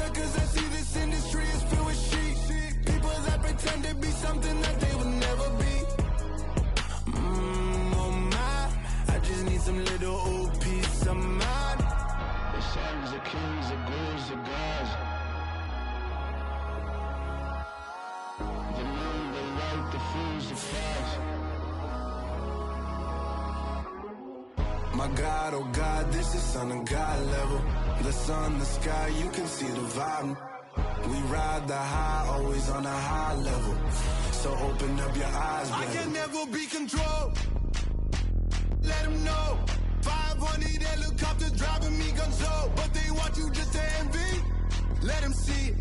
MUSA, cause I see this industry is filled with sheep. People that pretend to be something that they will never be. Oh my, I just need some little old peace of mind. The sons of kings, the gurus, the gods. The moon, the light, the fools, the frogs. My God, oh God, this is son of God level. The sun, the sky, you can see the vibe. We ride the high, always on a high level. So open up your eyes, baby. I can never be controlled. Let them know. 500 helicopters driving me gonzo, but they want you just to envy. Let them see it.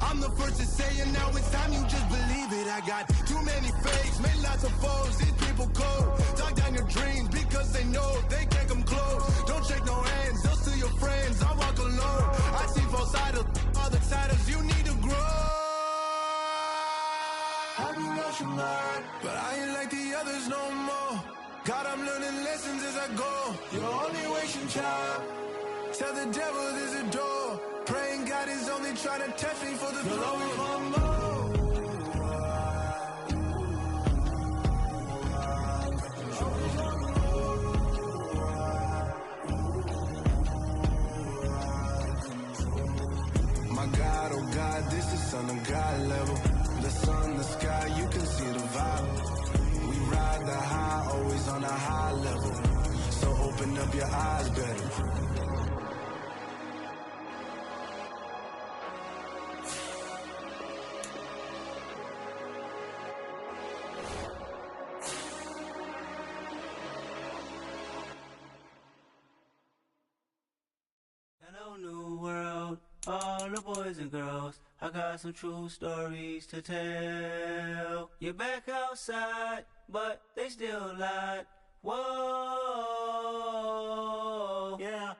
I'm the first to say it, now it's time you just believe it. I got too many fakes, made lots of foes. These people cold. Dog down your dreams because they know they can't come close. Don't shake no hands, they'll steal your friends. I walk alone. I see false idols, other siders. You need to grow. Have you lost your mind? But I ain't like the others no more. God, I'm learning lessons as I go. You're only wasting time. Tell the devil there's a door. Praying God is only trying to test me for the flow. My God, oh God, this is son of God level. The sun, the sky, you can see the vibe. We ride the high, always on a high level. So open up your eyes, better. Hello, new world, all the boys and girls. I got some true stories to tell. You're back outside, but they still lied. Whoa, yeah.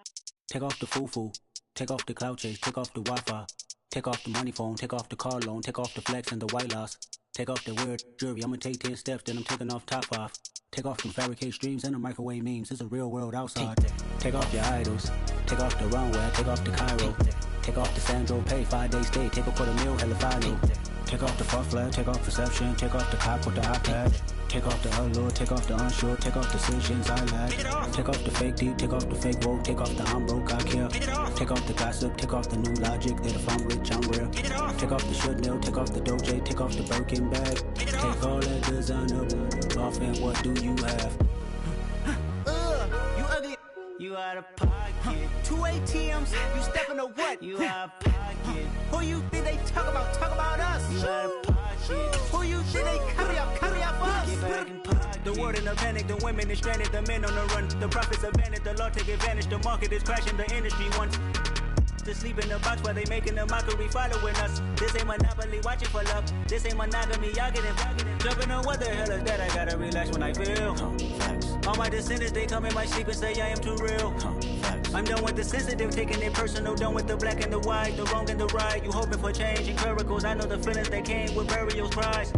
Take off the foo-foo, take off the cloud chase, take off the Wi-Fi, take off the money phone, take off the car loan, take off the flex and the white loss. Take off the weird jewelry, I'ma take 10 steps, then I'm taking off top off. Take off them fabricate streams and the microwave memes, it's a real world outside. Take off your idols, take off the runway, take off the Cairo. Take off the Sandro pay, 5-day stay, take a $250,000, hella follow. Take off the fuck flag, take off perception, take off the cop with the iPad. Take off the allure, take off the unsure, take off decisions I lack. Take off the fake deep, take off the fake woke, take off the I'm broke, I care. Take off the gossip, take off the new logic, that if I'm rich, I'm real. Take off the Chanel, take off the Doja, take off the Birkin bag. Take all that designer off and what do you have? You ugly, you out of pocket. 2 ATMs, you stepping to what? You out of pocket. Who you think they talk about us? You out of pocket. Who you think they carry up us? Get back in pocket. The world in a panic, the women is stranded, the men on the run. The profits abandoned, the law take advantage, the market is crashing, the industry wants to sleep in the box while they making a mockery following us. This ain't monopoly, watching for love. This ain't monogamy, y'all getting jumping on what the hell is that? I gotta relax when I feel. All my descendants, they come in my sleep and say I am too real. I'm done with the sensitive, taking it personal. Done with the black and the white, the wrong and the right. You hoping for change and miracles. I know the feelings that came with burial cries.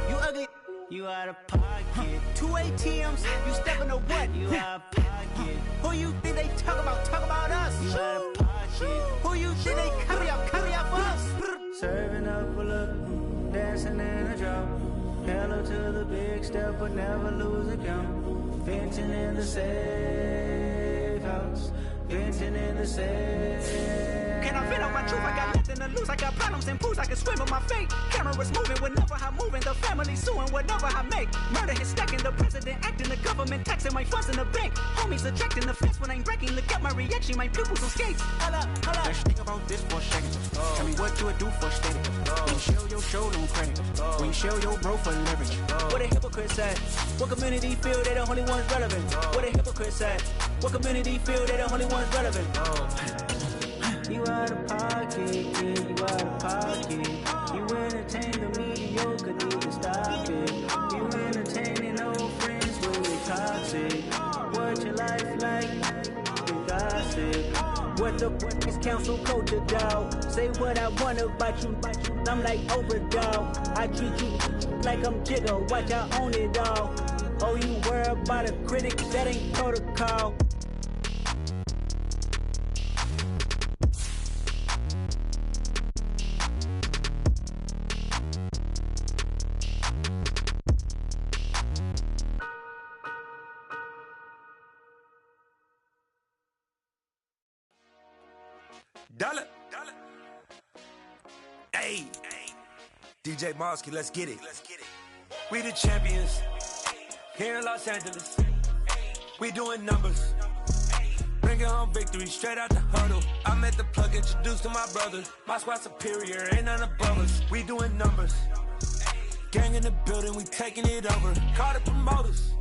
You ugly, you out of pocket. 2 ATMs, you stepping to what? You out of pocket. Who you think they talk about us? You out of pocket. Who you think they carry up us? Serving up a look, dancing in a drop. Hello to the big step, but never lose a count. Venting in the safe house, venting in the safe. Can I feel on my truth? I got nothing to lose. I got problems and pools. I can swim with my fate. Cameras moving whenever I'm moving. The family suing whatever I make. Murder is stacking. The president acting. The government taxing my funds in the bank. Homies ejecting the fence when I'm breaking. Look at my reaction. My pupils on skates. Holla, holla. Let's think about this for a second. Tell me what you would do for steady. When you show your show no credit. When you show your bro for leverage. What a hypocrite said. What community feel they the only ones relevant? What a hypocrite said. What community feel they the only ones relevant? You out of pocket, yeah, you out of pocket. You entertain the mediocre, need to stop it. You entertaining old friends when you're toxic. What your life like? You gossip. What the fuck is council culture, dog? Say what I want about you, I'm like overdog. I treat you like I'm Jigga, watch I own it all. Oh, you worry about a critic, that ain't protocol. Dollar. Hey. DJ Mosky, let's get it. We the champions. Here in Los Angeles. We doing numbers. Bringing home victory straight out the huddle. I met the plug, introduced to my brothers. My squad superior, ain't none above us. We doing numbers. Gang in the building, we taking it over. Call the promoters.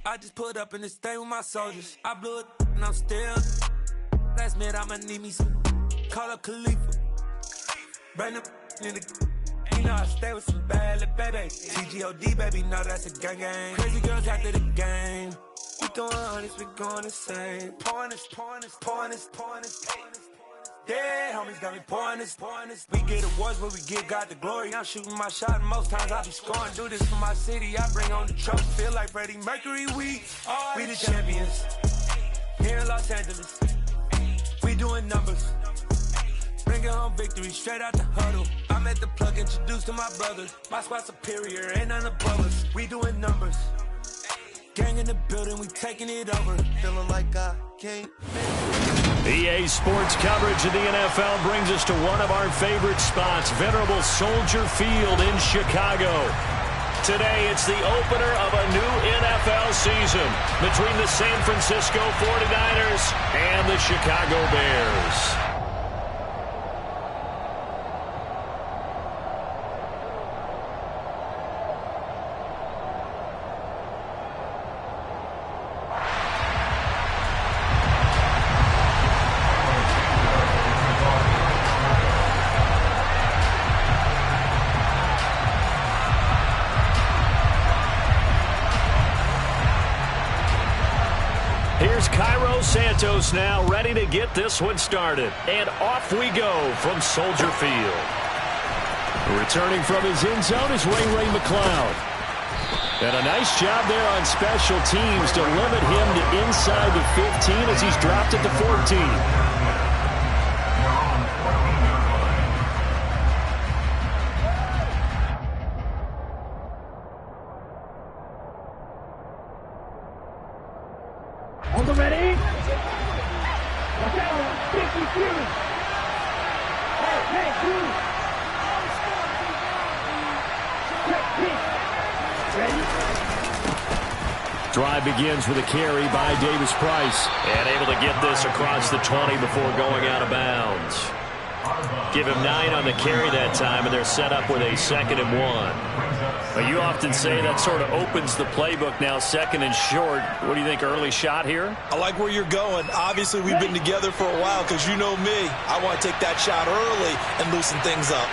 I just put up in this thing with my soldiers. I blew it and I'm still. Last minute I'ma need me some. Call up Khalifa. Bring them in the. You know I stay with some bad little baby. TGOD baby, know that's a gang gang. Crazy girls after the game. We doing honest, we going insane. Pouring this. Yeah, homies got me pouring this. We get awards, but we give God the glory. I'm shooting my shot, and most times I be scoring. Do this for my city, I bring on the trophy. Feel like Freddie Mercury, we the champions. Here in Los Angeles, we doing numbers. Bringing home victory straight out the huddle. I met the plug, introduced to my brothers. My squad superior, ain't none above us. We doing numbers. Gang in the building, we taking it over. Feeling like I can't. EA Sports coverage of the NFL brings us to one of our favorite spots, venerable Soldier Field in Chicago. Today, it's the opener of a new NFL season between the San Francisco 49ers and the Chicago Bears. Santos now ready to get this one started. And off we go from Soldier Field. Returning from his end zone is Ray McLeod. And a nice job there on special teams to limit him to inside the 15 as he's dropped it to 14. Drive begins with a carry by Davis Price. And able to get this across the 20 before going out of bounds. Give him 9 on the carry that time, and they're set up with a 2nd and 1. But you often say that sort of opens the playbook now, 2nd and short. What do you think, early shot here? I like where you're going. Obviously, we've been together for a while because you know me. I want to take that shot early and loosen things up.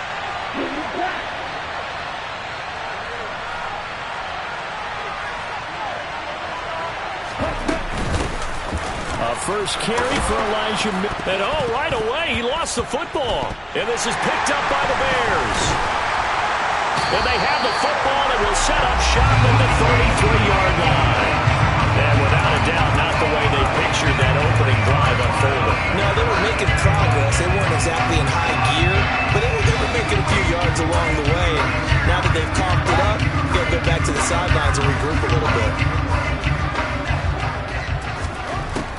First carry for Elijah. And right away, he lost the football. And this is picked up by the Bears. And they have the football and will set up shop at the 33-yard line. And without a doubt, not the way they pictured that opening drive unfolding. No, they were making progress. They weren't exactly in high gear, but they were making a few yards along the way. Now that they've coughed it up, they'll go back to the sidelines and regroup a little bit.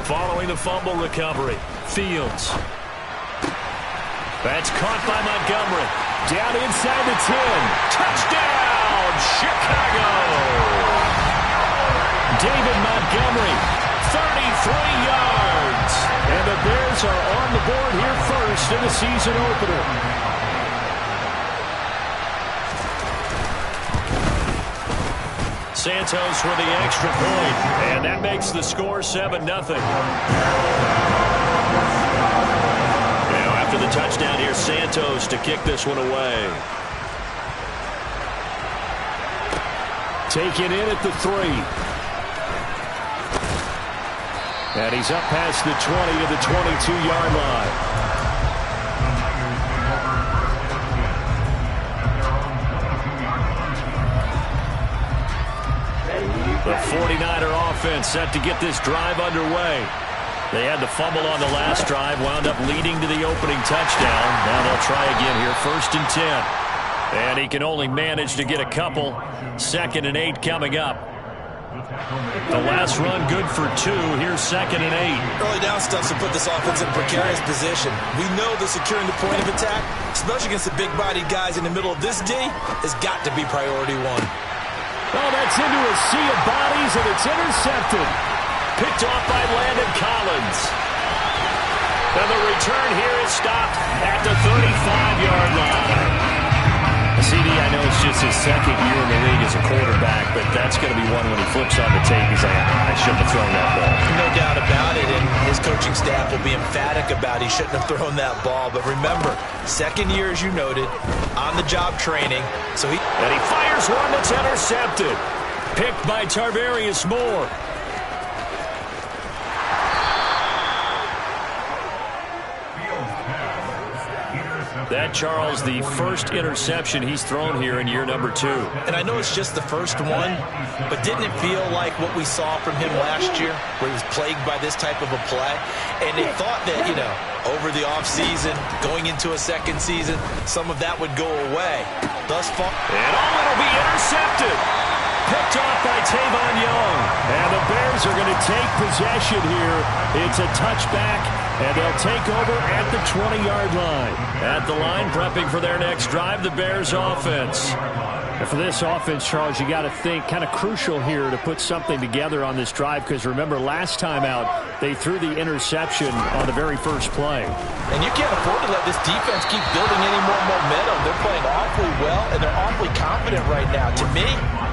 Following the fumble recovery, Fields. That's caught by Montgomery. Down inside the 10. Touchdown, Chicago! David Montgomery, 33 yards. And the Bears are on the board here first in the season opener. Santos for the extra point, and that makes the score 7-0. Now after the touchdown here, Santos to kick this one away. Taken in at the 3. And he's up past the 20 to the 22-yard line. The 49er offense set to get this drive underway. They had the fumble on the last drive, wound up leading to the opening touchdown. Now they'll try again here, 1st and 10. And he can only manage to get a couple. 2nd and 8 coming up. The last run good for 2. Here's 2nd and 8. Early down stuff to put this offense in a precarious position. We know that securing the point of attack, especially against the big-bodied guys in the middle of this D, has got to be priority 1. Oh, that's into a sea of bodies, and it's intercepted. Picked off by Landon Collins. And the return here is stopped at the 35-yard line. CD, I know it's just his 2nd year in the league as a quarterback, but that's going to be one when he flips on the tape. He's like, I shouldn't have thrown that ball. No doubt about it, and his coaching staff will be emphatic about he shouldn't have thrown that ball. But remember, 2nd year, as you noted, on-the-job training. And he fires one that's intercepted. Picked by Tarvarius Moore. That, Charles, the first interception he's thrown here in year number 2. And I know it's just the first one, but didn't it feel like what we saw from him last year, where he was plagued by this type of a play? And they thought that, over the offseason, going into a 2nd season, some of that would go away. Thus far. And it'll be intercepted. Picked off by Tavon Young. And the Bears are going to take possession here. It's a touchback, and they'll take over at the 20-yard line. At the line, prepping for their next drive, the Bears offense. And for this offense, Charles, you got to think kind of crucial here to put something together on this drive, because remember, last time out, they threw the interception on the very first play. And you can't afford to let this defense keep building any more momentum. They're playing awfully well, and they're awfully confident right now. To me,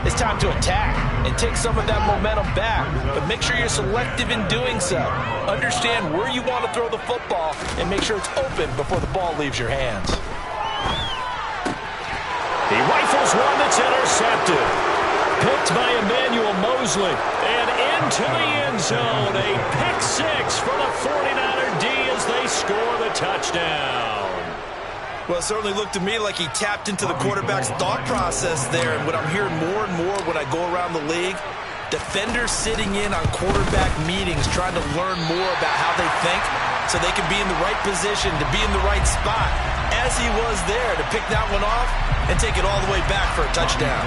it's time to attack and take some of that momentum back, but make sure you're selective in doing so. Understand where you want to throw the football and make sure it's open before the ball leaves your hands. He rifles one that's intercepted. Picked by Emmanuel Mosley. And into the end zone. A pick 6 for the 49er D as they score the touchdown. Well, it certainly looked to me like he tapped into the quarterback's thought process there. And what I'm hearing more and more when I go around the league, defenders sitting in on quarterback meetings trying to learn more about how they think so they can be in the right position to be in the right spot, as he was there to pick that one off and take it all the way back for a touchdown.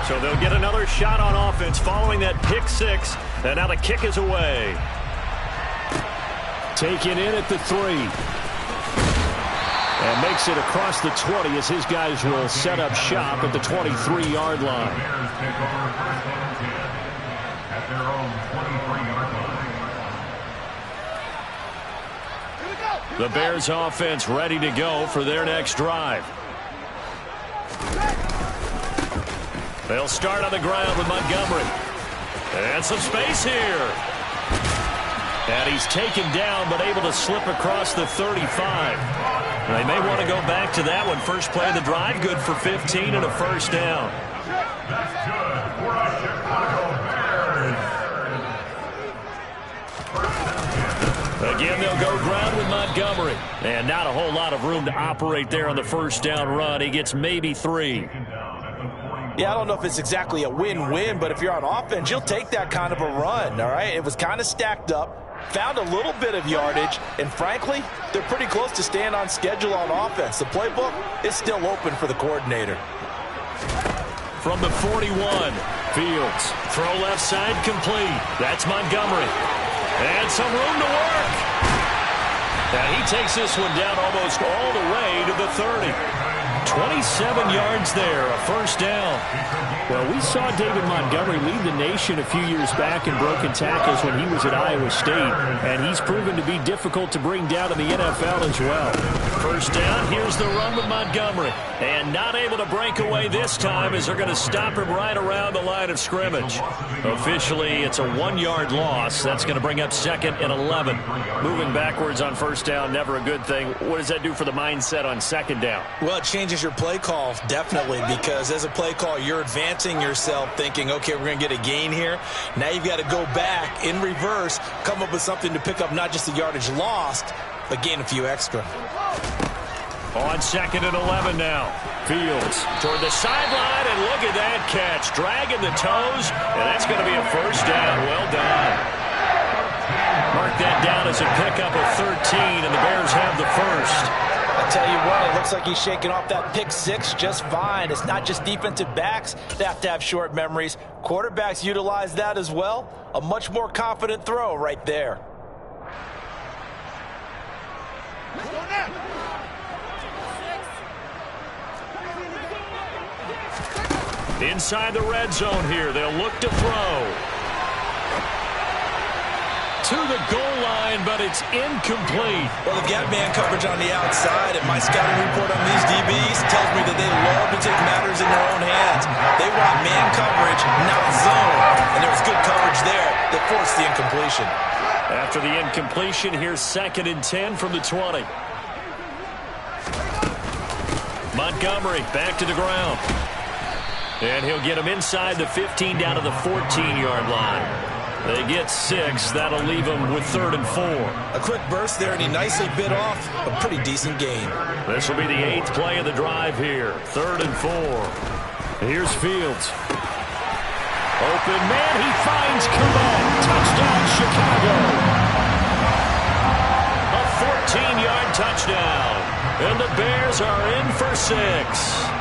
So they'll get another shot on offense following that pick 6, and now the kick is away. Taken in at the 3. And makes it across the 20 as his guys will set up shop at the 23-yard line. The Bears offense ready to go for their next drive. They'll start on the ground with Montgomery. And some space here. And he's taken down but able to slip across the 35. They may want to go back to that one. First play of the drive, good for 15 and a first down. Again, they'll go ground with Montgomery. And not a whole lot of room to operate there on the first down run. He gets maybe 3. Yeah, I don't know if it's exactly a win-win, but if you're on offense, you'll take that kind of a run, all right? It was kind of stacked up, found a little bit of yardage, and frankly, they're pretty close to staying on schedule on offense. The playbook is still open for the coordinator. From the 41, Fields. Throw left side complete. That's Montgomery. And some room to work. And he takes this one down almost all the way to the 30. 27 yards there, a first down. Well, we saw David Montgomery lead the nation a few years back in broken tackles when he was at Iowa State, and he's proven to be difficult to bring down in the NFL as well. First down, here's the run with Montgomery, and not able to break away this time as they're going to stop him right around the line of scrimmage. Officially, it's a 1-yard loss. That's going to bring up 2nd and 11. Moving backwards on first down, never a good thing. What does that do for the mindset on second down? Well, it changes your play call, definitely, because as a play call, you're advancing yourself thinking, okay, we're going to get a gain here. Now you've got to go back in reverse, come up with something to pick up not just the yardage lost, but gain a few extra. On 2nd and 11 now. Fields toward the sideline, and look at that catch. Dragging the toes, and that's going to be a first down. Well done. Mark that down as a pickup of 13, and the Bears have the first. I tell you what, it looks like he's shaking off that pick six just fine. It's not just defensive backs that have to have short memories. Quarterbacks utilize that as well. A much more confident throw right there. Inside the red zone here, they'll look to throw. To the goal line, but it's incomplete. Well, they've got man coverage on the outside, and my scouting report on these DBs tells me that they love to take matters in their own hands. They want man coverage, not zone, and there was good coverage there that forced the incompletion. After the incompletion, here's 2nd and 10 from the 20. Montgomery back to the ground. And he'll get him inside the 15 down to the 14-yard line. They get 6. That'll leave them with 3rd and 4. A quick burst there, and he nicely bit off a pretty decent gain. This will be the 8th play of the drive here. 3rd and 4. Here's Fields. Open man, he finds Kuba. Touchdown, Chicago. A 14-yard touchdown. And the Bears are in for 6.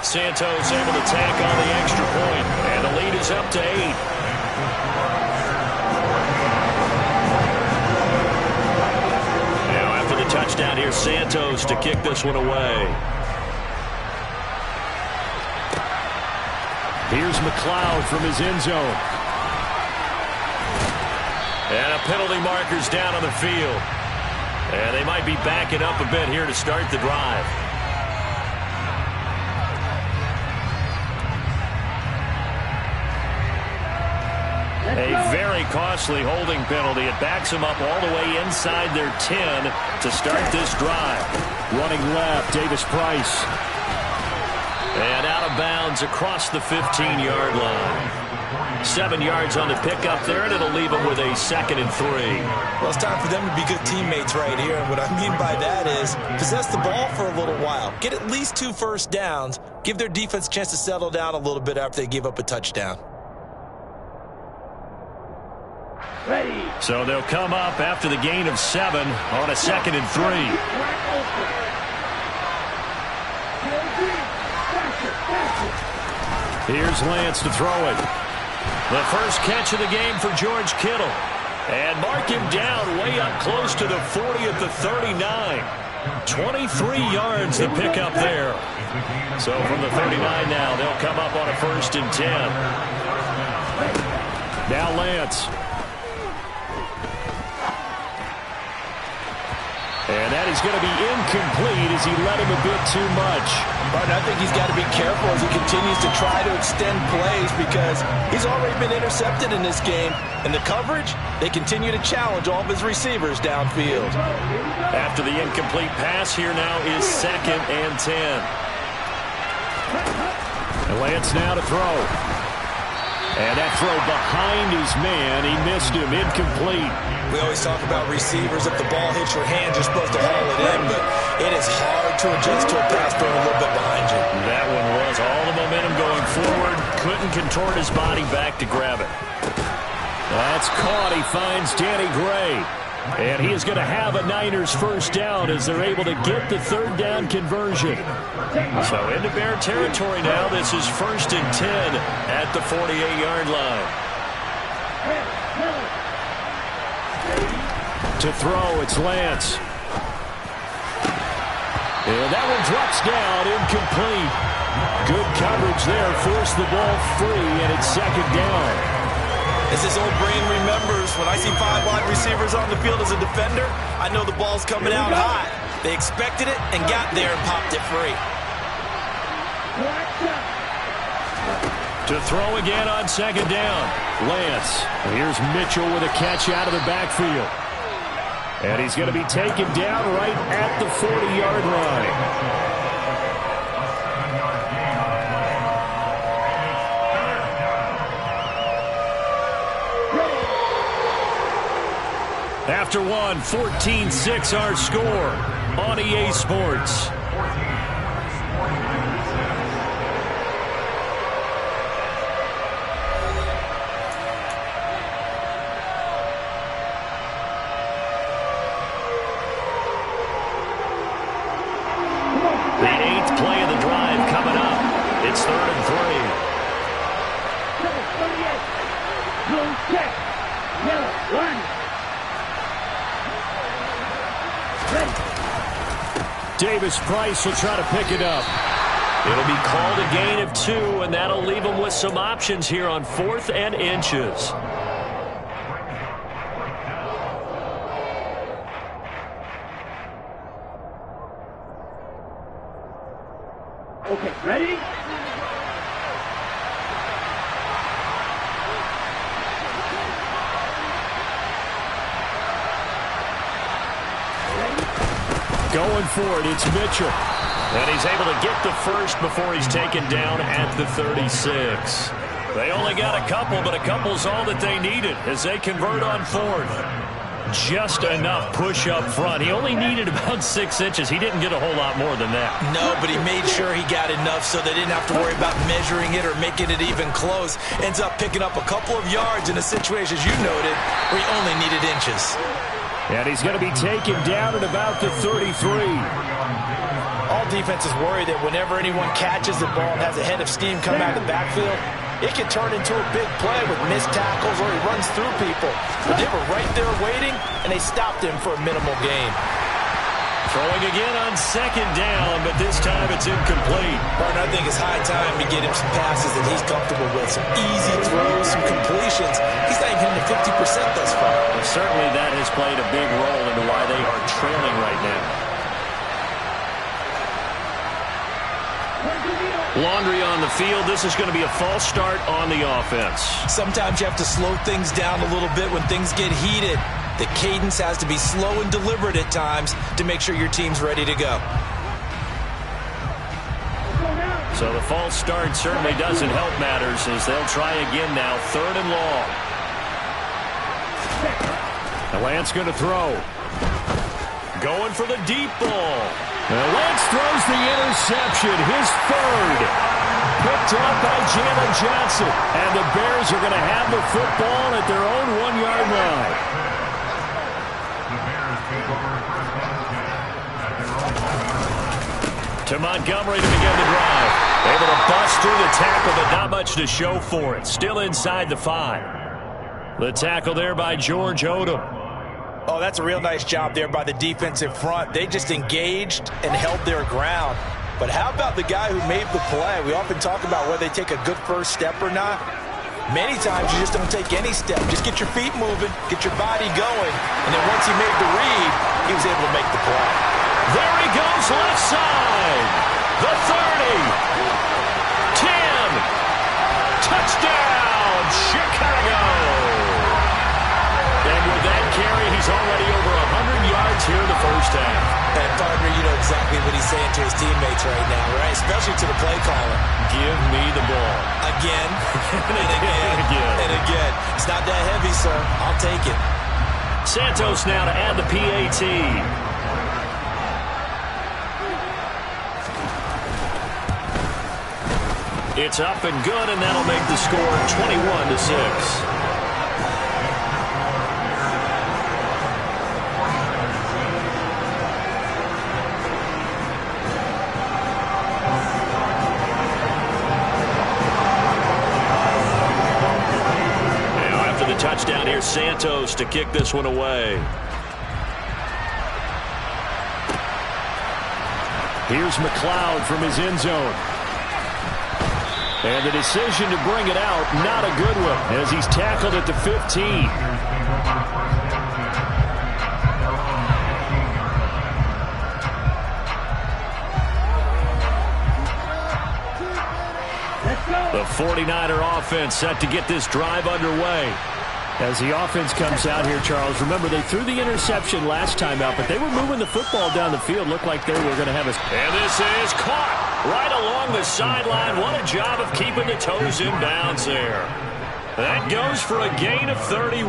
Santos able to tack on the extra point, and the lead is up to 8. Now after the touchdown, here's Santos to kick this one away. Here's McLeod from his end zone. And a penalty marker's down on the field. And they might be backing up a bit here to start the drive. A very costly holding penalty. It backs them up all the way inside their 10 to start this drive. Running left, Davis Price. And out of bounds across the 15-yard line. 7 yards on the pickup there, and it'll leave them with a 2nd and 3. Well, it's time for them to be good teammates right here. And what I mean by that is possess the ball for a little while. Get at least 2 first downs. Give their defense a chance to settle down a little bit after they give up a touchdown. Ready. So they'll come up after the gain of 7 on a 2nd and 3. Here's Lance to throw it. The first catch of the game for George Kittle. And mark him down way up close to the 40 at the 39. 23 yards to pick up there. So from the 39 now, they'll come up on a 1st and 10. Now Lance. And that is going to be incomplete as he led him a bit too much. But I think he's got to be careful as he continues to try to extend plays because he's already been intercepted in this game. And the coverage, they continue to challenge all of his receivers downfield. After the incomplete pass, here now is 2nd and 10. And Lance now to throw. And that throw behind his man, he missed him, incomplete. We always talk about receivers. If the ball hits your hand, you're supposed to haul it in, but it is hard to adjust to a pass thrown a little bit behind you. That one was all the momentum going forward. Couldn't contort his body back to grab it. That's caught. He finds Danny Gray. And he is going to have a Niners first down as they're able to get the 3rd down conversion. So into Bear territory now. This is 1st and 10 at the 48-yard line. To throw, it's Lance. And that one drops down, incomplete. Good coverage there, forced the ball free, and it's 2nd down. As his old brain remembers, when I see 5 wide receivers on the field as a defender, I know the ball's coming out hot. They expected it and got there and popped it free. To throw again on 2nd down. Lance. Here's Mitchell with a catch out of the backfield. And he's going to be taken down right at the 40-yard line. After one, 14-6 our score on EA Sports. three. Number 38. Blue check. Yellow, line. Ready. Davis Price will try to pick it up. It'll be called a gain of 2, and that'll leave them with some options here on 4th and inches. Okay, ready? Going for it, it's Mitchell. And he's able to get the first before he's taken down at the 36. They only got a couple, but a couple's all that they needed as they convert on 4th. Just enough push up front. He only needed about 6 inches. He didn't get a whole lot more than that. No, but he made sure he got enough so they didn't have to worry about measuring it or making it even close. Ends up picking up a couple of yards in a situation, as you noted, where he only needed inches. And he's going to be taken down at about the 33. All defenses worry that whenever anyone catches the ball and has a head of steam come out of the backfield, it can turn into a big play with missed tackles or he runs through people. But they were right there waiting, and they stopped him for a minimal gain. Throwing again on 2nd down, but this time it's incomplete. Martin, I think it's high time to get him some passes that he's comfortable with. Some easy throws, some completions. He's not even hitting the 50% thus far. Well, certainly that has played a big role into why they are trailing right now. Laundry on the field. This is going to be a false start on the offense. Sometimes you have to slow things down a little bit when things get heated. The cadence has to be slow and deliberate at times to make sure your team's ready to go. So the false start certainly doesn't help matters as they'll try again now. 3rd and long. And Lance going to throw. Going for the deep ball. And Lance throws the interception, his 3rd. Picked up by Jalen Johnson. And the Bears are going to have the football at their own 1-yard line. To Montgomery to begin the drive. Able to bust through the tackle, but not much to show for it. Still inside the 5. The tackle there by George Odom. Oh, that's a real nice job there by the defensive front. They just engaged and held their ground. But how about the guy who made the play? We often talk about whether they take a good first step or not. Many times you just don't take any step. Just get your feet moving, get your body going. And then once he made the read, he was able to make the play. There he goes, left side. The 30. 10. Touchdown, Chicago. And with that carry, he's already over 100 yards here in the first half. And partner, you know exactly what he's saying to his teammates right now, right? Especially to the play caller. Give me the ball. Again, and again, and again. It's not that heavy, sir. I'll take it. Santos now to add the PAT. It's up and good, and that'll make the score 21-6. Touchdown here, Santos to kick this one away. Here's McLeod from his end zone. And the decision to bring it out, not a good one, as he's tackled at the 15. The 49er offense set to get this drive underway. As the offense comes out here, Charles, remember they threw the interception last time out, but they were moving the football down the field. Looked like they were going to have a... And this is caught right along the sideline. What a job of keeping the toes in bounds there. That goes for a gain of 31.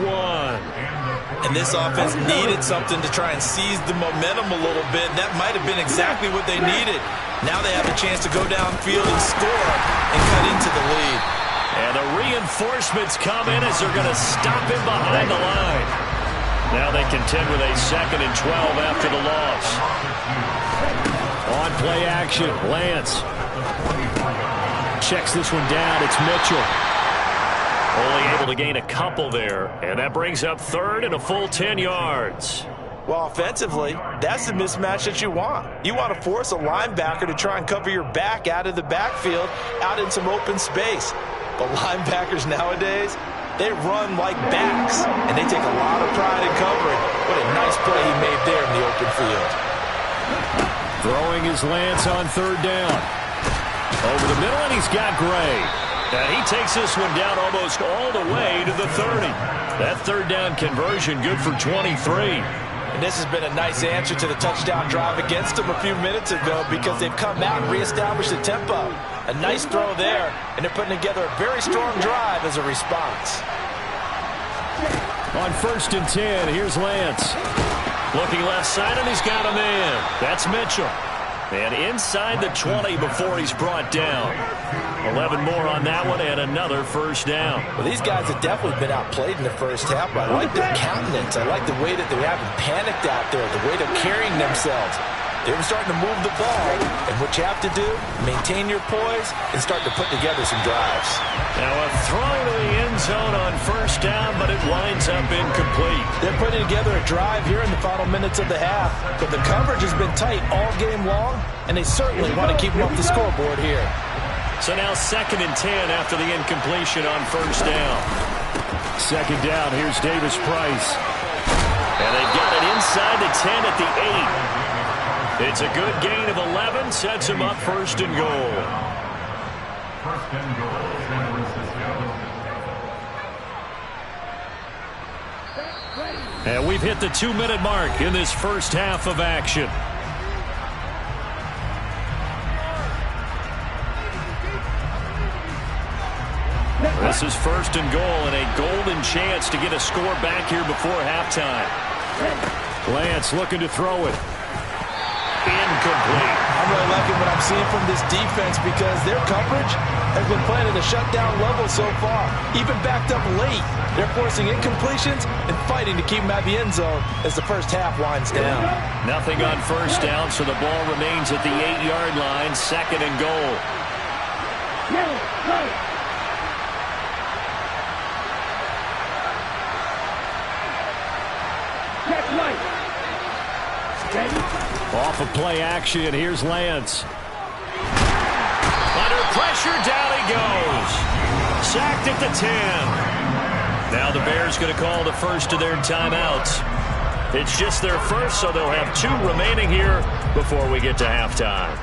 And this offense needed something to try and seize the momentum a little bit. That might have been exactly what they needed. Now they have a chance to go downfield and score and cut into the lead. And the reinforcements come in as they're going to stop him behind the line. Now they contend with a 2nd and 12 after the loss. On play action, Lance. checks this one down. It's Mitchell. Only able to gain a couple there, and that brings up third and a full 10 yards. Well, offensively, that's the mismatch that you want. You want to force a linebacker to try and cover your back out of the backfield, out in some open space. But linebackers nowadays, they run like backs, and they take a lot of pride in covering. What a nice play he made there in the open field. Throwing his Lance on third down. Over the middle, and he's got Gray. And he takes this one down almost all the way to the 30. That third down conversion good for 23. And this has been a nice answer to the touchdown drive against them a few minutes ago because they've come out and reestablished the tempo. A nice throw there, and they're putting together a very strong drive as a response. On 1st and 10, here's Lance. Looking left side, and he's got a man. That's Mitchell. And inside the 20 before he's brought down. 11 more on that one and another first down. Well, these guys have definitely been outplayed in the first half, but I like their countenance. I like the way that they haven't panicked out there, the way they're carrying themselves. They're starting to move the ball, and what you have to do, maintain your poise and start to put together some drives. Now a throw to the end zone on first down, but it winds up incomplete. They're putting together a drive here in the final minutes of the half, but the coverage has been tight all game long, and they certainly want to keep them off the scoreboard here. So now 2nd and 10 after the incompletion on first down. 2nd down, here's Davis Price. And they've got it inside the 10 at the 8. It's a good gain of 11, sets him up 1st and goal. 1st and goal, San Francisco. And we've hit the 2-minute mark in this first half of action. This is 1st and goal and a golden chance to get a score back here before halftime. Lance looking to throw it. Incomplete. I'm really liking what I'm seeing from this defense because their coverage has been playing at a shutdown level so far. Even backed up late, they're forcing incompletions and fighting to keep them at the end zone as the first half winds down. Nothing on first down, so the ball remains at the 8-yard line, 2nd and goal. Off of play action, here's Lance. Under pressure, down he goes. Sacked at the 10. Now the Bears going to call the first of their timeouts. It's just their first, so they'll have 2 remaining here before we get to halftime.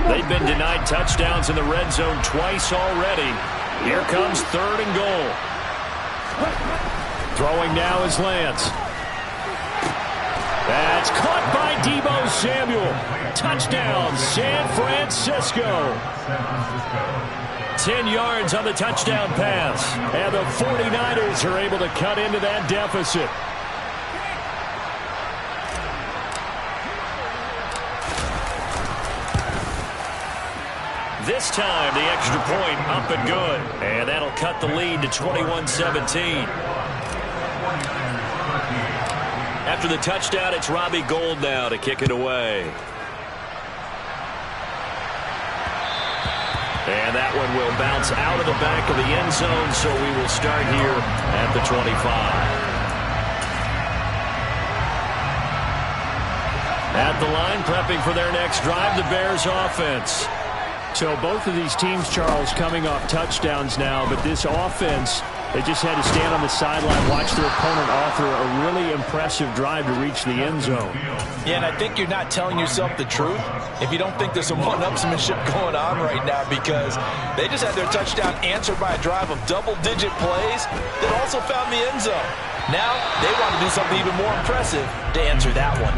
They've been denied touchdowns in the red zone twice already. Here comes 3rd and goal. Throwing now is Lance. That's caught by Deebo Samuel. Touchdown, San Francisco. 10 yards on the touchdown pass. And the 49ers are able to cut into that deficit. This time, the extra point up and good. And that'll cut the lead to 21-17. After the touchdown, it's Robbie Gould now to kick it away. And that one will bounce out of the back of the end zone, so we will start here at the 25. At the line, prepping for their next drive, the Bears offense. So both of these teams, Charles, coming off touchdowns now, but this offense, they just had to stand on the sideline, watch their opponent author a really impressive drive to reach the end zone. Yeah, and I think you're not telling yourself the truth if you don't think there's some one-upsmanship going on right now, because they just had their touchdown answered by a drive of double-digit plays that also found the end zone. Now they want to do something even more impressive to answer that one.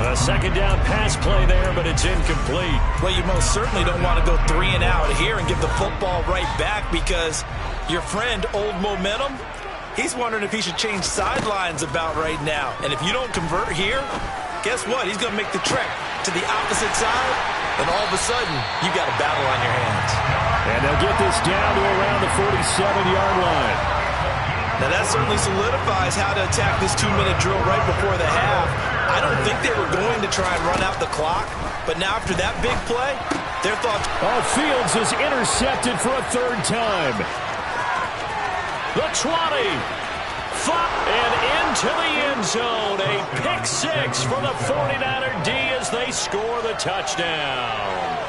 A 2nd down pass play there, but it's incomplete. Well, you most certainly don't want to go 3 and out here and give the football right back, because your friend, Old Momentum, he's wondering if he should change sidelines about right now. And if you don't convert here, guess what? He's going to make the trek to the opposite side, and all of a sudden, you got a battle on your hands. And they'll get this down to around the 47-yard line. Now that certainly solidifies how to attack this 2-minute drill right before the half. I don't think they were going to try and run out the clock, but now after that big play, their thoughts... Oh, Fields is intercepted for a third time. The 20. And into the end zone. A pick six for the 49er D as they score the touchdown.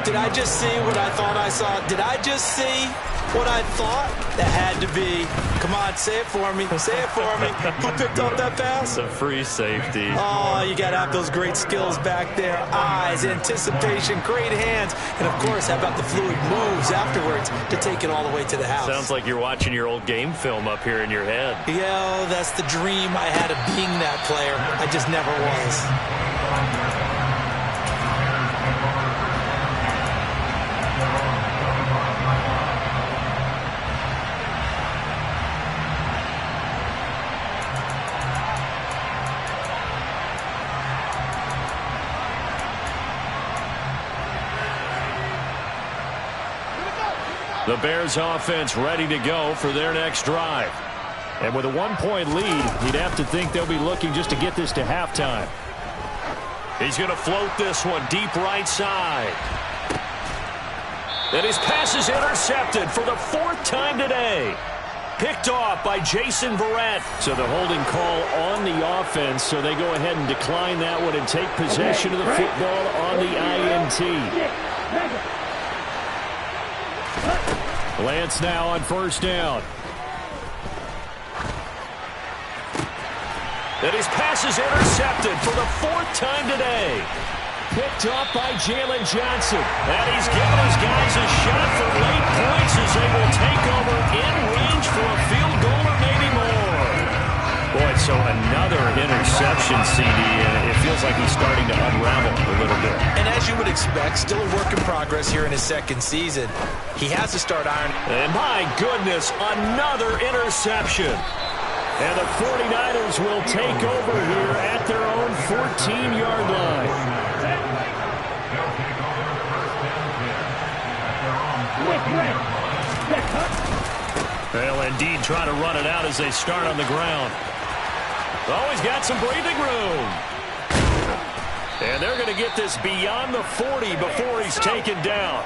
Did I just see what I thought I saw? Did I just see what I thought? That had to be. Come on, say it for me. Say it for me. Who picked up that pass? It's a free safety. Oh, you got to have those great skills back there. Eyes, anticipation, great hands. And, of course, how about the fluid moves afterwards to take it all the way to the house? Sounds like you're watching your old game film up here in your head. Yeah, that's the dream I had of being that player. I just never was. The Bears offense ready to go for their next drive. And with a 1-point lead, you'd have to think they'll be looking just to get this to halftime. He's going to float this one deep right side. And his pass is intercepted for the 4th time today. Picked off by Jason Verrett. So the holding call on the offense, so they go ahead and decline that one and take possession of the football on the INT. Lance now on first down. And his pass is intercepted for the 4th time today. Picked up by Jalen Johnson. And he's giving his guys a shot for late points as they will take over in range for a field goal or maybe more. Boy, so another interception, CD, and it feels like he's starting to unravel a little bit. And as you would expect, still a work in progress here in his second season. He has to start ironing. And my goodness, another interception. And the 49ers will take over here at their own 14-yard line. They'll indeed try to run it out as they start on the ground. Oh, he's got some breathing room. And they're going to get this beyond the 40 before he's taken down.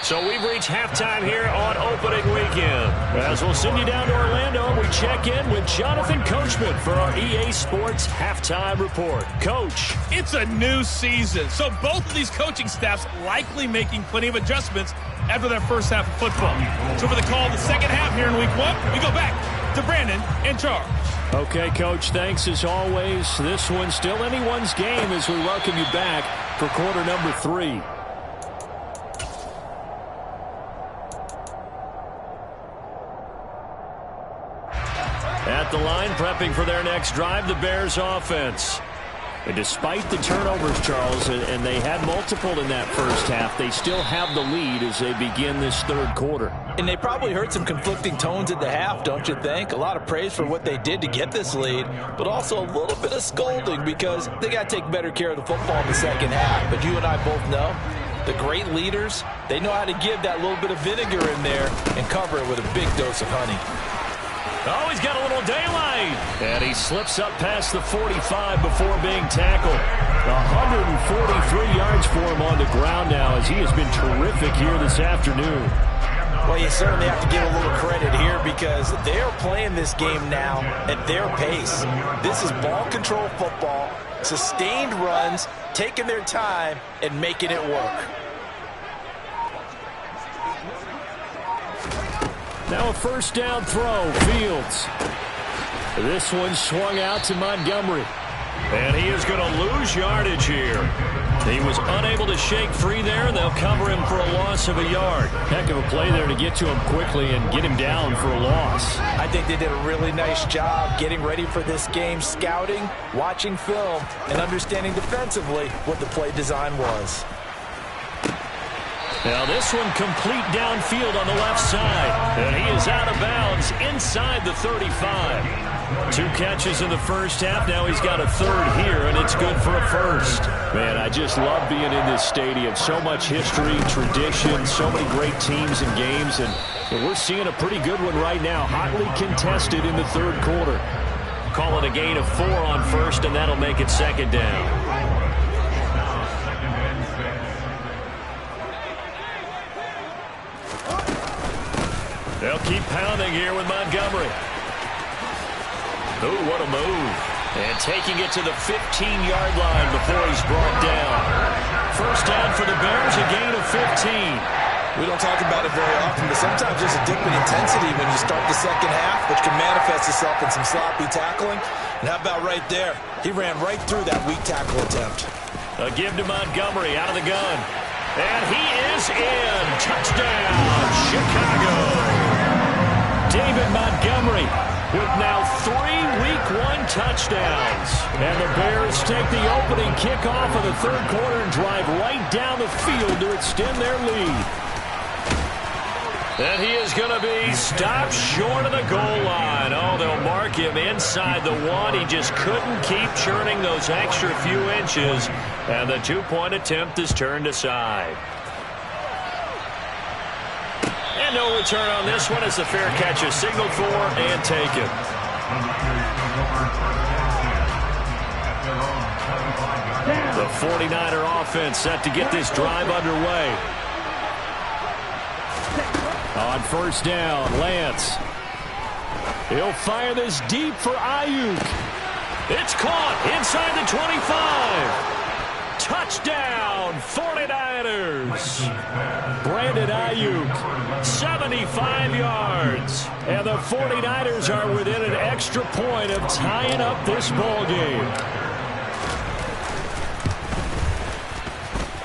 So we've reached halftime here on opening weekend. As we'll send you down to Orlando, we check in with Jonathan Coachman for our EA Sports Halftime Report. Coach. It's a new season, so both of these coaching staffs likely making plenty of adjustments after their first half of football. So for the call of the second half here in week 1, we go back to Brandon and Charles. Okay, Coach, thanks as always. This one's still anyone's game as we welcome you back for quarter number 3. At the line, prepping for their next drive, the Bears offense. And despite the turnovers, Charles, and they had multiple in that first half, they still have the lead as they begin this third quarter. And they probably heard some conflicting tones at the half, don't you think? A lot of praise for what they did to get this lead, but also a little bit of scolding because they got to take better care of the football in the second half. But you and I both know the great leaders, they know how to give that little bit of vinegar in there and cover it with a big dose of honey. Oh, he's got a little daylight. And he slips up past the 45 before being tackled. 143 yards for him on the ground now as he has been terrific here this afternoon. Well, you certainly have to give a little credit here because they're playing this game now at their pace. This is ball control football, sustained runs, taking their time and making it work. Now a first down throw, Fields. This one swung out to Montgomery. And he is going to lose yardage here. He was unable to shake free there, and they'll cover him for a loss of a yard. Heck of a play there to get to him quickly and get him down for a loss. I think they did a really nice job getting ready for this game, scouting, watching film, and understanding defensively what the play design was. Now this one complete downfield on the left side. And he is out of bounds inside the 35. 2 catches in the first half. Now he's got a third here, and it's good for a first. Man, I just love being in this stadium. So much history, tradition, so many great teams and games. And we're seeing a pretty good one right now. Hotly contested in the third quarter. Calling a gain of 4 on first, and that'll make it second down. They'll keep pounding here with Montgomery. Ooh, what a move. And taking it to the 15-yard line before he's brought down. First down for the Bears, a gain of 15. We don't talk about it very often, but sometimes there's a dip in intensity when you start the second half, which can manifest itself in some sloppy tackling. And how about right there? He ran right through that weak tackle attempt. A give to Montgomery out of the gun. And he is in. Touchdown, Chicago. David Montgomery with now 3 Week 1 touchdowns. And the Bears take the opening kickoff of the third quarter and drive right down the field to extend their lead. And he is going to be stopped short of the goal line. Oh, they'll mark him inside the 1. He just couldn't keep churning those extra few inches. And the 2-point attempt is turned aside. And no return on this one as the fair catch is signaled for and taken. The 49er offense set to get this drive underway. On first down, Lance. He'll fire this deep for Ayuk. It's caught inside the 25. Touchdown, 49ers. Brandon Ayuk, 75 yards. And the 49ers are within an extra point of tying up this ball game.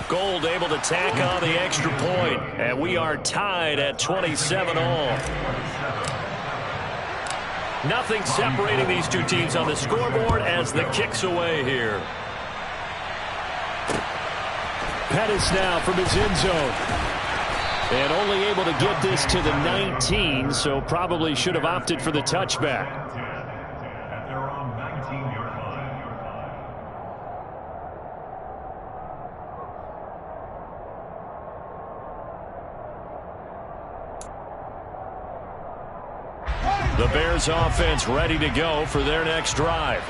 Gold able to tack on the extra point, and we are tied at 27 all. Nothing separating these two teams on the scoreboard as the kick's away here. Pettis now from his end zone. And only able to get this to the 19, so probably should have opted for the touchback. The Bears offense ready to go for their next drive.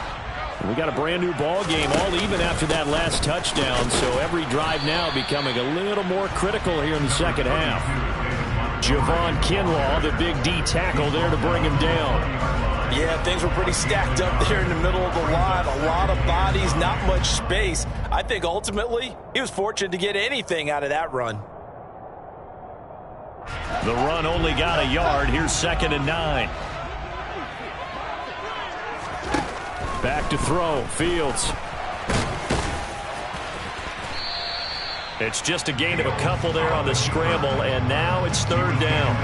We got a brand new ball game, all even after that last touchdown, so every drive now becoming a little more critical here in the second half. Javon Kinlaw, the big D tackle there to bring him down. Yeah, things were pretty stacked up there in the middle of the line. A lot of bodies, not much space. I think ultimately he was fortunate to get anything out of that run. The run only got a yard. Here's 2nd and 9. Back to throw, Fields. It's just a gain of a couple there on the scramble, and now it's 3rd down.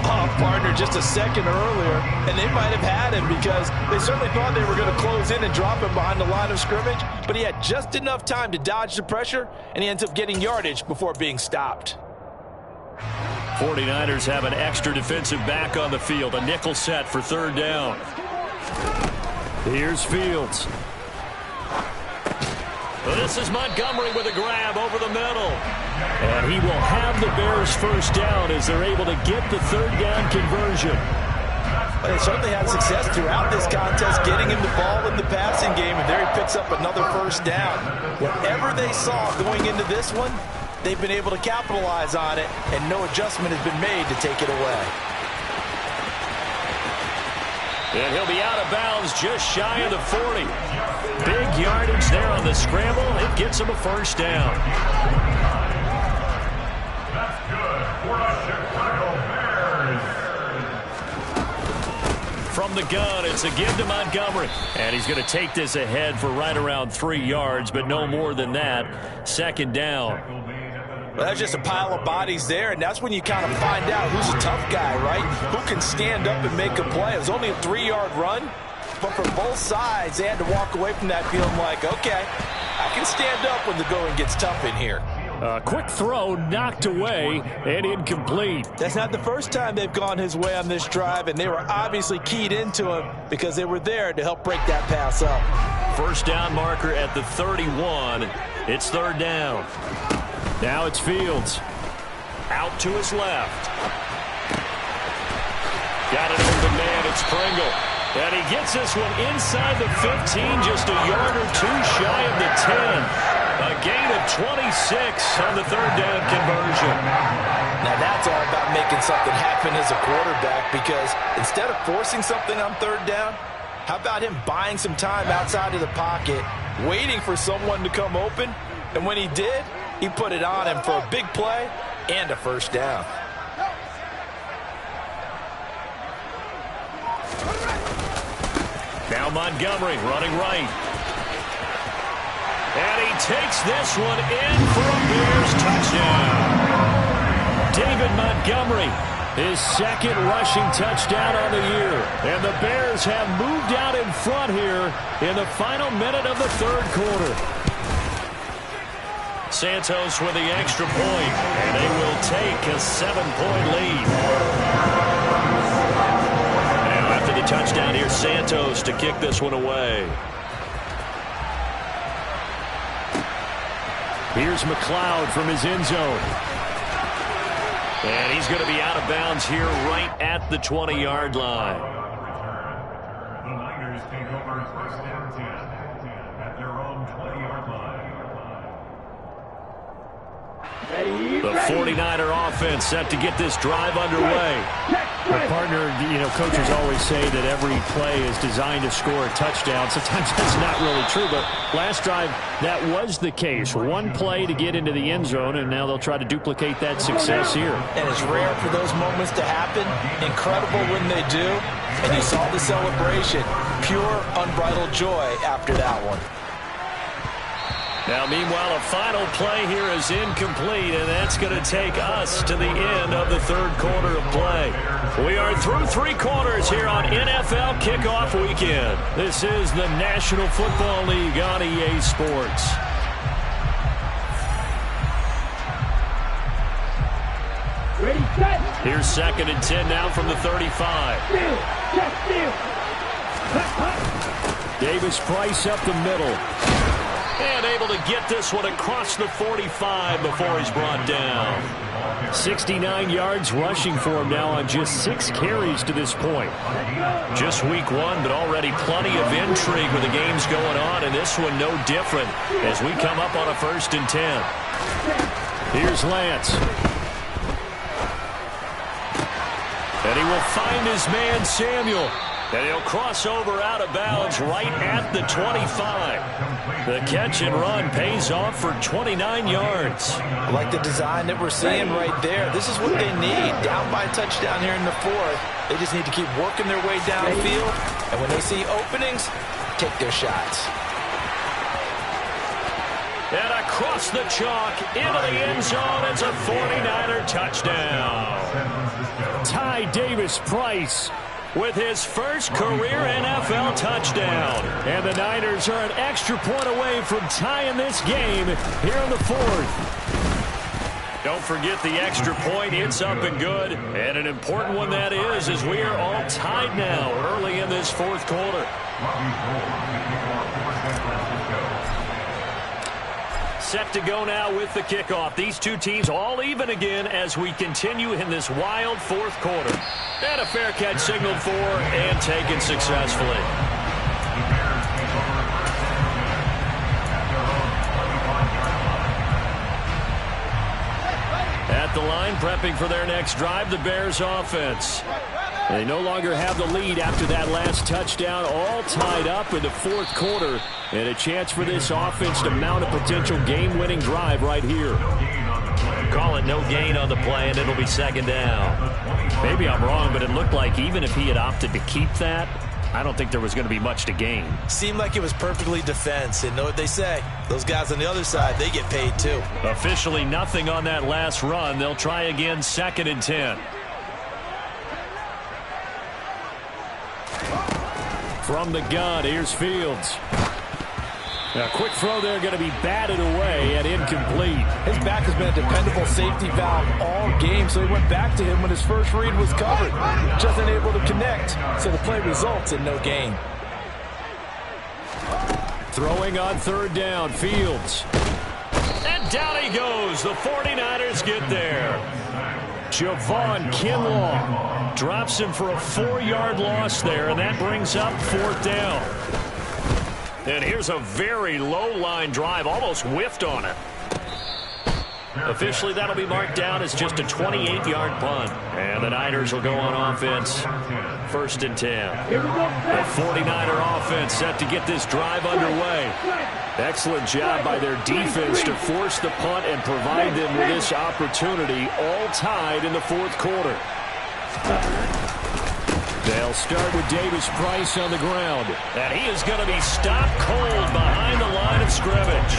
Oh, partner, just a second earlier, and they might have had him because they certainly thought they were going to close in and drop him behind the line of scrimmage, but he had just enough time to dodge the pressure, and he ends up getting yardage before being stopped. 49ers have an extra defensive back on the field, a nickel set for 3rd down. Here's Fields. This is Montgomery with a grab over the middle. And he will have the Bears first down as they're able to get the 3rd down conversion. Well, they certainly had success throughout this contest getting him the ball in the passing game, and there he picks up another first down. Whatever they saw going into this one, they've been able to capitalize on it, and no adjustment has been made to take it away. And he'll be out of bounds just shy of the 40. Big yardage there on the scramble. It gets him a first down. That's good for the Chicago Bears. From the gun, it's a give to Montgomery. And he's going to take this ahead for right around 3 yards, but no more than that. 2nd down. Well, that's just a pile of bodies there, and that's when you kind of find out who's a tough guy, right? Who can stand up and make a play. It was only a 3-yard run, but for both sides, they had to walk away from that feeling like, okay, I can stand up when the going gets tough in here. Quick throw knocked away and incomplete. That's not the first time they've gone his way on this drive, and they were obviously keyed into him because they were there to help break that pass up. First down marker at the 31. It's third down. Now it's Fields. Out to his left. Got it over the man. It's Pringle. And he gets this one inside the 15, just a yard or two shy of the 10. A gain of 26 on the third down conversion. Now that's all about making something happen as a quarterback, because instead of forcing something on third down, how about him buying some time outside of the pocket, waiting for someone to come open, and when he did, he put it on him for a big play and a first down. Now Montgomery running right. And he takes this one in for a Bears touchdown. David Montgomery, his second rushing touchdown on the year. And the Bears have moved out in front here in the final minute of the third quarter. Santos with the extra point, and they will take a 7-point lead. Now after the touchdown, here's Santos to kick this one away. Here's McLeod from his end zone. And he's going to be out of bounds here right at the 20-yard line. The Niners take over first and 10 at their own 20-yard line. The 49er offense set to get this drive underway. The partner, coaches always say that every play is designed to score a touchdown. Sometimes that's not really true, but last drive, that was the case. One play to get into the end zone, and now they'll try to duplicate that success here. And it's rare for those moments to happen. Incredible when they do. And you saw the celebration. Pure, unbridled joy after that one. Now, meanwhile, a final play here is incomplete, and that's going to take us to the end of the third quarter of play. We are through three quarters here on NFL Kickoff Weekend. This is the National Football League on EA Sports. Ready, set. Here's second and 10 now from the 35. Davis Price up the middle. And able to get this one across the 45 before he's brought down. 69 yards rushing for him now on just 6 carries to this point. Just week one, but already plenty of intrigue with the games going on, and this one no different as we come up on a first and 10. Here's Lance. And he will find his man Samuel. And he'll cross over out of bounds right at the 25. The catch and run pays off for 29 yards. I like the design that we're seeing right there. This is what they need. Down by a touchdown here in the fourth. They just need to keep working their way downfield. And when they see openings, take their shots. And across the chalk into the end zone. It's a 49er touchdown. Ty Davis Price with his first career NFL touchdown. And the Niners are an extra point away from tying this game here in the fourth. Don't forget the extra point. It's up and good. And an important one that is, as we are all tied now early in this fourth quarter. Set to go now with the kickoff. These two teams all even again as we continue in this wild fourth quarter. And a fair catch signaled for and taken successfully. At the line, prepping for their next drive, the Bears offense. They no longer have the lead after that last touchdown, all tied up in the fourth quarter, and a chance for this offense to mount a potential game-winning drive right here. Call it no gain on the play, and it'll be second down. Maybe I'm wrong, but it looked like even if he had opted to keep that, I don't think there was going to be much to gain. Seemed like it was perfectly defense, and know what they say. Those guys on the other side, they get paid too. Officially nothing on that last run. They'll try again, second and 10. From the gun, here's Fields. A quick throw there going to be batted away and incomplete. His back has been a dependable safety valve all game, so he went back to him when his first read was covered. Just unable to connect, so the play results in no gain. Throwing on third down, Fields. And down he goes. The 49ers get there. Javon Kinlaw drops him for a 4-yard loss there, and that brings up fourth down. And here's a very low-line drive, almost whiffed on it. Officially, that'll be marked down as just a 28-yard punt. And the Niners will go on offense. 1st and 10. The 49er offense set to get this drive underway. Excellent job by their defense to force the punt and provide them with this opportunity, all tied in the fourth quarter. They'll start with Davis Price on the ground. And he is going to be stopped cold behind the line of scrimmage.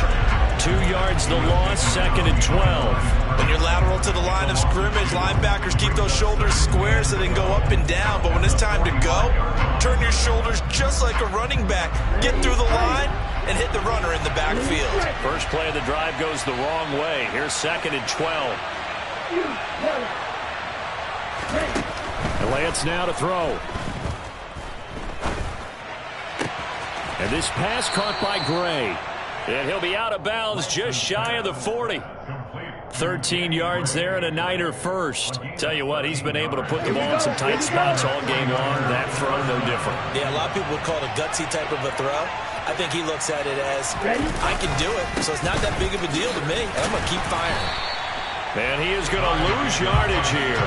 2 yards the loss, 2nd and 12. When you're lateral to the line of scrimmage, linebackers keep those shoulders square so they can go up and down. But when it's time to go, turn your shoulders just like a running back. Get through the line and hit the runner in the backfield. First play of the drive goes the wrong way. Here's 2nd and 12. And Lance now to throw. And this pass caught by Gray. And he'll be out of bounds just shy of the 40. 13 yards there and a Niner first. Tell you what, he's been able to put the ball in some tight spots all game long. That throw, no different. Yeah, a lot of people would call it a gutsy type of a throw. I think he looks at it as, I can do it, so it's not that big of a deal to me. I'm going to keep firing. And he is going to lose yardage here.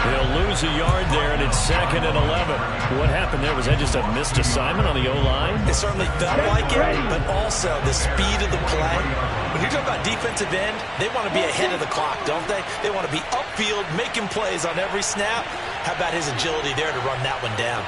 He'll lose a yard there, and it's 2nd and 11. What happened there? Was that just a missed assignment on the O-line? It certainly felt like it, but also the speed of the play. When you're talking about defensive end, they want to be ahead of the clock, don't they? They want to be upfield, making plays on every snap. How about his agility there to run that one down?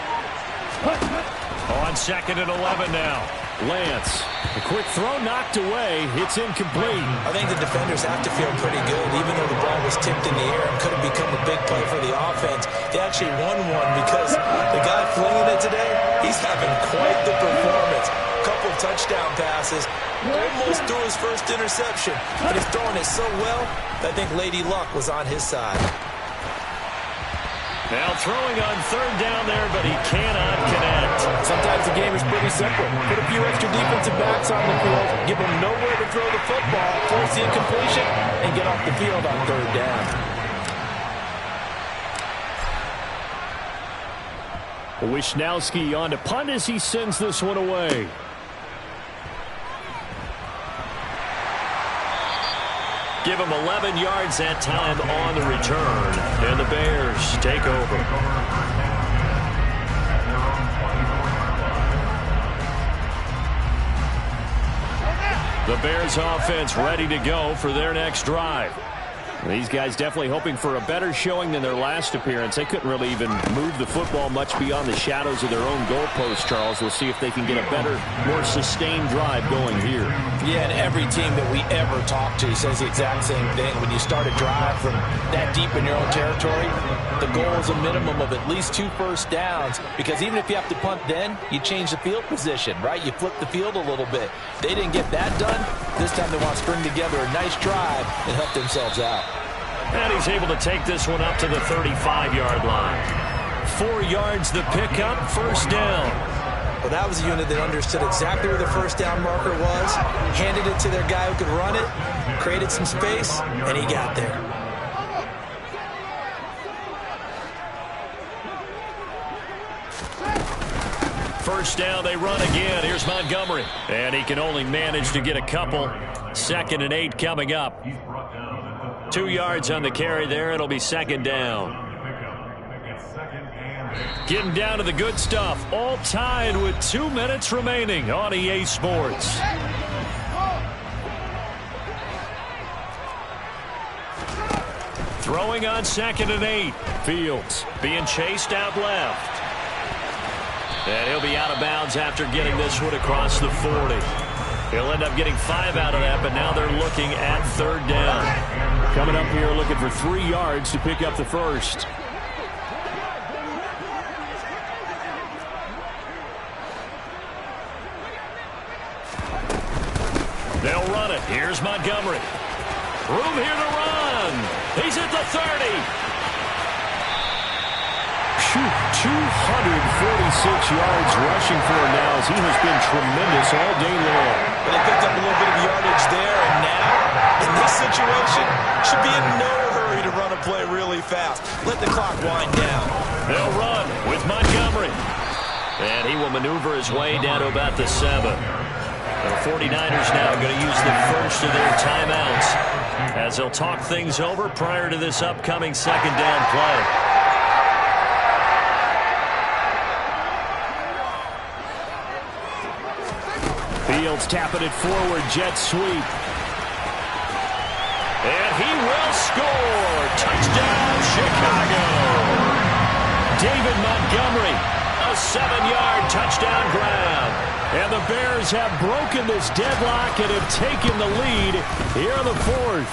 On 2nd and 11 now. Lance, a quick throw knocked away. It's incomplete. I think the defenders have to feel pretty good, even though the ball was tipped in the air and could have become a big play for the offense. They actually won one because the guy flinging it today, he's having quite the performance. Couple touchdown passes, almost threw his first interception, but he's throwing it so well, I think Lady Luck was on his side. Now throwing on third down there, but he cannot connect. Sometimes the game is pretty simple. Put a few extra defensive backs on the field, give them nowhere to throw the football, force the incompletion, and get off the field on third down. Wisnowski on to punt as he sends this one away. Give him 11 yards that time on the return. And the Bears take over. The Bears offense ready to go for their next drive. These guys definitely hoping for a better showing than their last appearance. They couldn't really even move the football much beyond the shadows of their own goalpost, Charles. We'll see if they can get a better, more sustained drive going here. Yeah, and every team that we ever talk to says the exact same thing. When you start a drive from that deep in your own territory, the goal is a minimum of at least 2 first downs, because even if you have to punt then, you change the field position, right? You flip the field a little bit. They didn't get that done. This time they want to string together a nice drive and help themselves out. And he's able to take this one up to the 35-yard line. 4 yards the pickup, first down. Well, that was a unit that understood exactly where the first down marker was, handed it to their guy who could run it, created some space, and he got there. First down, they run again. Here's Montgomery. And he can only manage to get a couple. 2nd and 8 coming up. 2 yards on the carry there. It'll be 2nd down. Getting down to the good stuff. All tied with 2 minutes remaining on EA Sports. Throwing on 2nd and 8. Fields being chased out left. And he'll be out of bounds after getting this one across the 40. He'll end up getting 5 out of that, but now they're looking at third down. Coming up here looking for 3 yards to pick up the first. They'll run it. Here's Montgomery. Room here to run. He's at the 30. 246 yards rushing for him now as he has been tremendous all day long. But they picked up a little bit of yardage there, and now, in this situation, should be in no hurry to run a play really fast. Let the clock wind down. They'll run with Montgomery. And he will maneuver his way down to about the 7. The 49ers now going to use the first of their timeouts as they'll talk things over prior to this upcoming second down play. Fields tapping it forward, jet sweep. And he will score. Touchdown, Chicago. David Montgomery, a 7-yard touchdown grab. And the Bears have broken this deadlock and have taken the lead here in the 4th.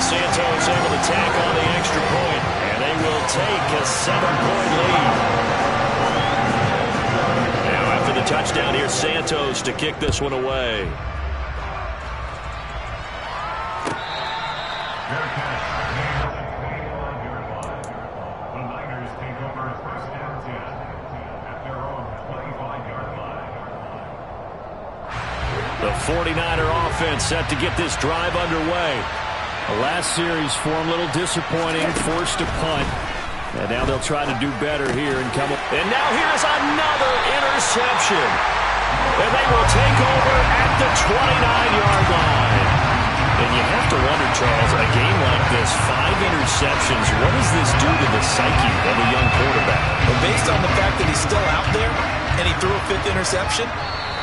Santos able to tack on the extra point, and they will take a 7-point lead. Now after the touchdown, here's Santos to kick this one away. The 49er offense set to get this drive underway. The last series for him, a little disappointing, forced to punt. And now they'll try to do better here and come up. And now here's another interception. And they will take over at the 29-yard line. And you have to wonder, Charles, a game like this, 5 interceptions, what does this do to the psyche of a young quarterback? Well, based on the fact that he's still out there and he threw a 5th interception,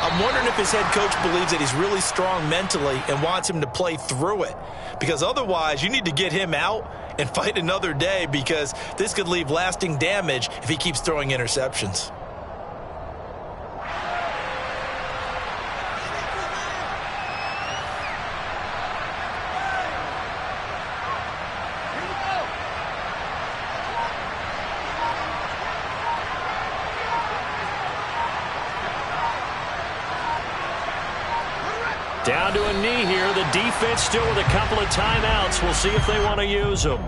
I'm wondering if his head coach believes that he's really strong mentally and wants him to play through it. Because otherwise, you need to get him out and fight another day, because this could leave lasting damage if he keeps throwing interceptions. Down to a knee here. The defense still with a couple of timeouts. We'll see if they want to use them.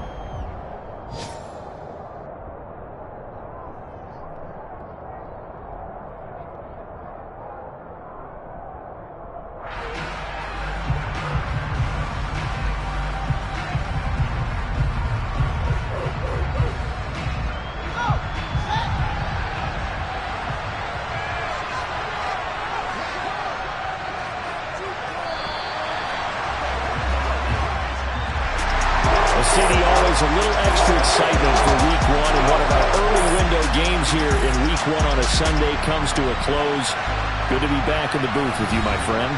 City always a little extra excitement for Week 1, and one of our early window games here in Week 1 on a Sunday comes to a close. Good to be back in the booth with you, my friend.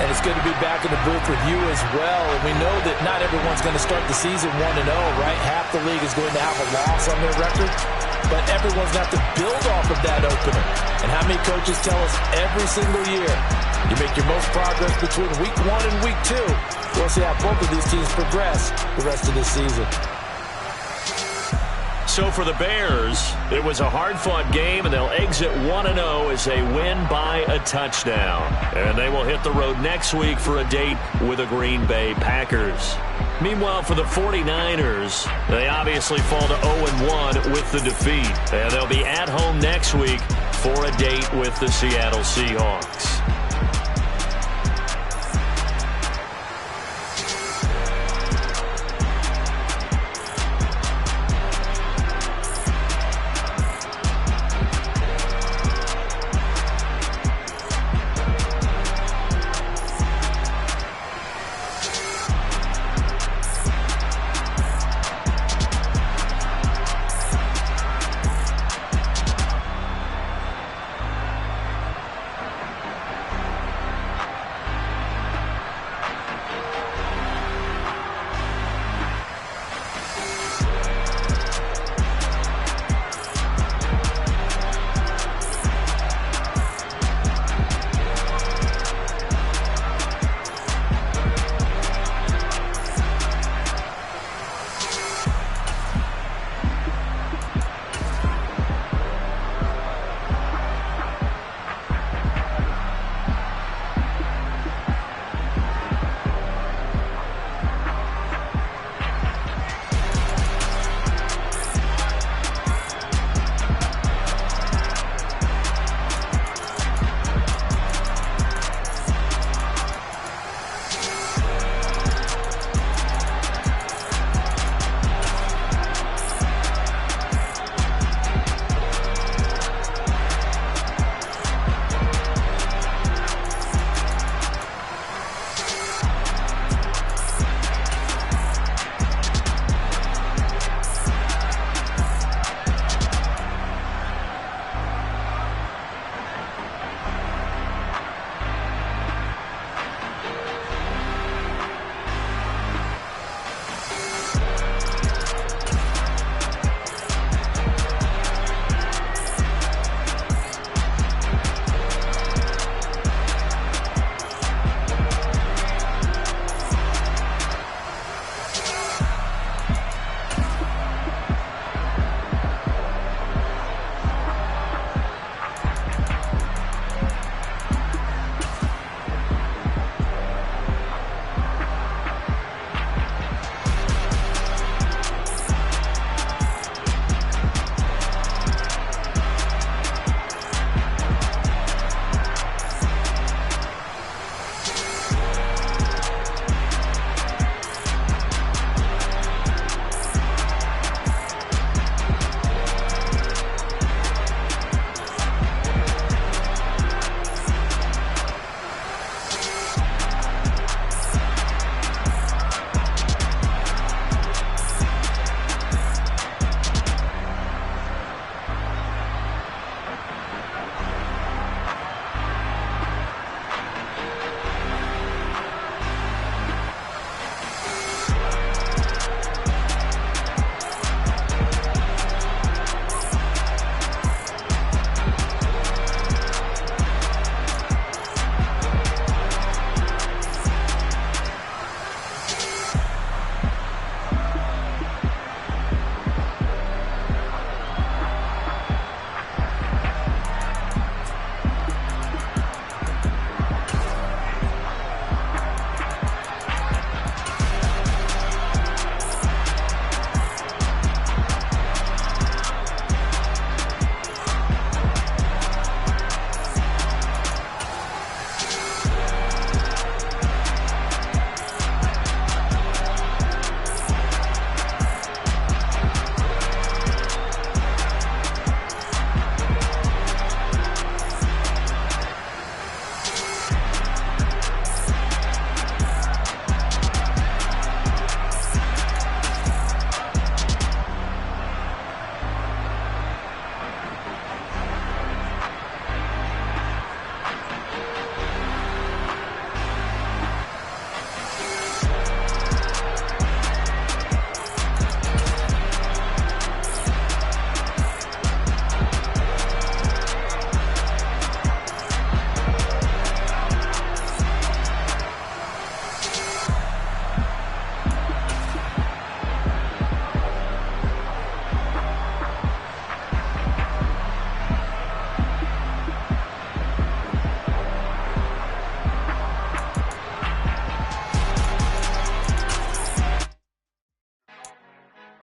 And it's good to be back in the booth with you as well. And we know that not everyone's going to start the season 1-0, right? Half the league is going to have a loss on their record. But everyone's got to build off of that opener. And how many coaches tell us every single year, you make your most progress between Week 1 and Week 2. We'll see how both of these teams progress the rest of this season. So for the Bears, it was a hard-fought game, and they'll exit 1-0 as they win by a touchdown. And they will hit the road next week for a date with the Green Bay Packers. Meanwhile, for the 49ers, they obviously fall to 0-1 with the defeat. And they'll be at home next week for a date with the Seattle Seahawks.